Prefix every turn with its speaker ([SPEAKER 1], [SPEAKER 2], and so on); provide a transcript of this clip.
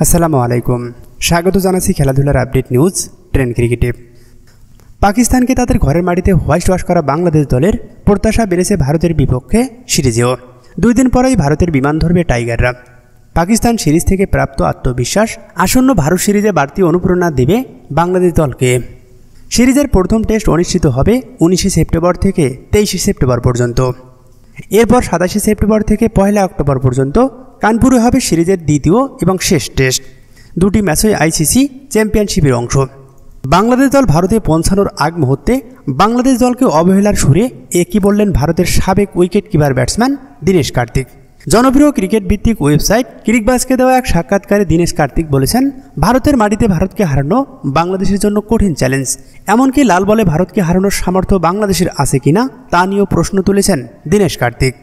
[SPEAKER 1] আসসালামু আলাইকুম। স্বাগত জানাচ্ছি খেলাধুলার আপডেট নিউজ ট্রেন্ড ক্রিকেটে। পাকিস্তানকে তাদের ঘরের মাটিতে হোয়াইট ওয়াশ করা বাংলাদেশ দলের প্রত্যাশা বেড়েছে ভারতের বিপক্ষে সিরিজেও। 2 দিন পরেই ভারতের বিমান ধরবে টাইগাররা। পাকিস্তান সিরিজ থেকে প্রাপ্ত আত্মবিশ্বাস আসন্ন ভারত সিরিজে বাড়তি অনুপ্রেরণা দেবে বাংলাদেশ দলকে। সিরিজের প্রথম টেস্ট অনুষ্ঠিত হবে 19 সেপ্টেম্বর থেকে 23 সেপ্টেম্বর পর্যন্ত। এরপর 27 সেপ্টেম্বর থেকে 1 অক্টোবর পর্যন্ত কানপুরে হবে সিরিজের দ্বিতীয় এবং শেষ টেস্ট। 2টি ম্যাচই আইসিসি চ্যাম্পিয়নশিপের অংশ। বাংলাদেশ দল ভারতে পৌঁছানোর আগ মুহূর্তে বাংলাদেশ দলকে অবহেলার সুরে একই বললেন ভারতের সাবেক wicket keeper batsman Dinesh Kartik. জনপ্রিয় ক্রিকেট ভিত্তিক ওয়েবসাইট ক্রিকবাজকে দেওয়া এক সাক্ষাৎকারে দীনেশ কার্তিক বলেছেন, ভারতের মাটিতে ভারতকে হারানো বাংলাদেশের জন্য কঠিন চ্যালেঞ্জ। এমনকি লাল বলে ভারতকে হারানোর সামর্থ্য বাংলাদেশের আছে কিনা তা নিয়েও প্রশ্ন তুলেছেন দীনেশ কার্তিক।